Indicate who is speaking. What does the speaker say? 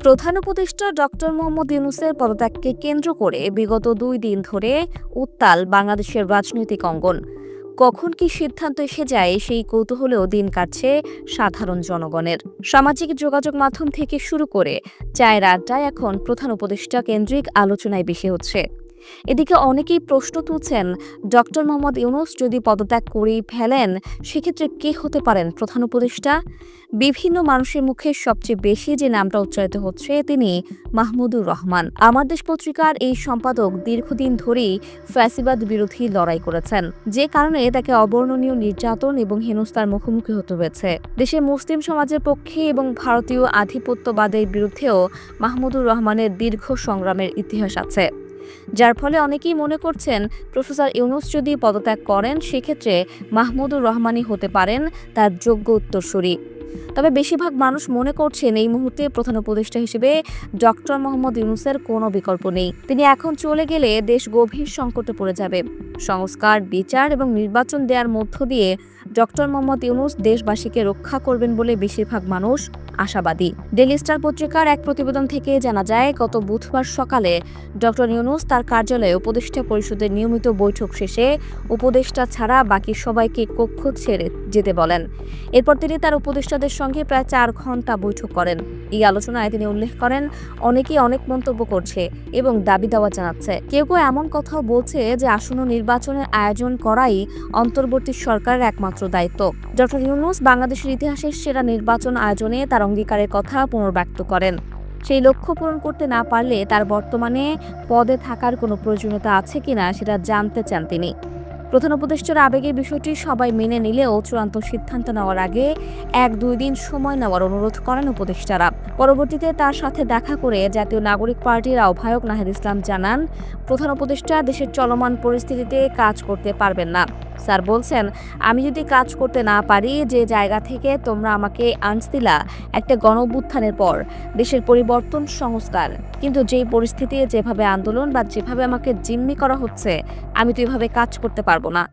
Speaker 1: প্রধান উপদেষ্টা ডক্টর মোহাম্মদ ইউনূসের পদত্যাগকে কেন্দ্র করে বিগত ২ দিন ধরে উত্তাল বাংলাদেশের রাজনৈতিক অঙ্গন। কখন কি সিদ্ধান্ত এসে যায় সেই কৌতূহলেও দিন কাটছে সাধারণ জনগণের। সামাজিক যোগাযোগ মাধ্যম থেকে শুরু করে চায়ের আড্ডায় এখন প্রধান উপদেষ্টা কেন্দ্রিক আলোচনায় বেশি হচ্ছে। এদিকে অনেকেই প্রশ্ন তুলছেন, ডক্টর মোহাম্মদ ইউনূস যদি পদত্যাগ করেই ফেলেন সেক্ষেত্রে কে হতে পারেন প্রধান উপদেষ্টা। বিভিন্ন মানুষের মুখে সবচেয়ে বেশি যে নামটা উচ্চারিত হচ্ছে তিনি মাহমুদুর রহমান। আমার দেশ পত্রিকার এই সম্পাদক দীর্ঘদিন ধরেই ফ্যাসিবাদ বিরোধী লড়াই করেছেন, যে কারণে তাকে অবর্ণনীয় নির্যাতন এবং হেনস্থার মুখোমুখি হতে হয়েছে। দেশের মুসলিম সমাজের পক্ষে এবং ভারতীয় আধিপত্যবাদের বিরুদ্ধেও মাহমুদুর রহমানের দীর্ঘ সংগ্রামের ইতিহাস আছে, যার ফলে অনেকেই মনে করছেন প্রফেসর ইউনূস যদি পদত্যাগ করেন সেক্ষেত্রে মাহমুদুর রহমানই হতে পারেন তার যোগ্য উত্তরসূরি। তবে বেশিরভাগ মানুষ মনে করছেন এই মুহূর্তে প্রধান উপদেষ্টা হিসেবে ডক্টর মোহাম্মদ ইউনূসের কোনো বিকল্প নেই। তিনি এখন চলে গেলে দেশ গভীর সংকটে পড়ে যাবে। সংস্কার, বিচার এবং নির্বাচন দেওয়ার মধ্য দিয়ে ডক্টর মোহাম্মদ ইউনূস দেশবাসীকে রক্ষা করবেন বলে বেশিরভাগ মানুষ আশাবাদী। ডেইলি স্টার পত্রিকার এক প্রতিবেদন থেকে জানা যায়, গত বুধবার সকালে ডক্টর ইউনূস তার কার্যালয়ে উপদেষ্টা পরিষদের নিয়মিত বৈঠক শেষে উপদেষ্টা ছাড়া বাকি সবাইকে কক্ষ ছেড়ে যেতে বলেন। এরপর তিনি তার উপদেষ্টাদের সঙ্গে প্রায় ৪ ঘণ্টা বৈঠক করেন। এই আলোচনায় তিনি উল্লেখ করেন, অনেকেই অনেক মন্তব্য করছে এবং দাবি দাওয়া জানাচ্ছে। কেউ কেউ এমন কথাও বলছে যে আসন্ন নির্বাচনের আয়োজন করাই অন্তর্বর্তী সরকারের একমাত্র দায়িত্ব। ডক্টর ইউনূস বাংলাদেশের ইতিহাসের সেরা নির্বাচন আয়োজনে তার অঙ্গীকারের কথা পুনর্ব্যক্ত করেন। সেই লক্ষ্য পূরণ করতে না পারলে তার বর্তমানে পদে থাকার কোনো প্রয়োজনীয়তা আছে কিনা সেটা জানতে চান তিনি। প্রধান উপদেষ্টার আবেগের বিষয়টি সবাই মেনে নিলেও চূড়ান্ত সিদ্ধান্ত নেওয়ার আগে ১-২ দিন সময় নেওয়ার অনুরোধ করেন উপদেষ্টারা। পরবর্তীতে তার সাথে দেখা করে জাতীয় নাগরিক পার্টির আহ্বায়ক নাহিদ ইসলাম জানান, প্রধান উপদেষ্টা দেশের চলমান পরিস্থিতিতে কাজ করতে পারবেন না। স্যার বলছেন, আমি যদি কাজ করতে না পারি, যে জায়গা থেকে তোমরা আমাকে আনছিলা একটা গণঅভ্যুত্থানের পর দেশের পরিবর্তন, সংস্কার, কিন্তু যেই পরিস্থিতি, যেভাবে আন্দোলন বা যেভাবে আমাকে জিম্মি করা হচ্ছে, আমি তো এভাবে কাজ করতে পারবো না।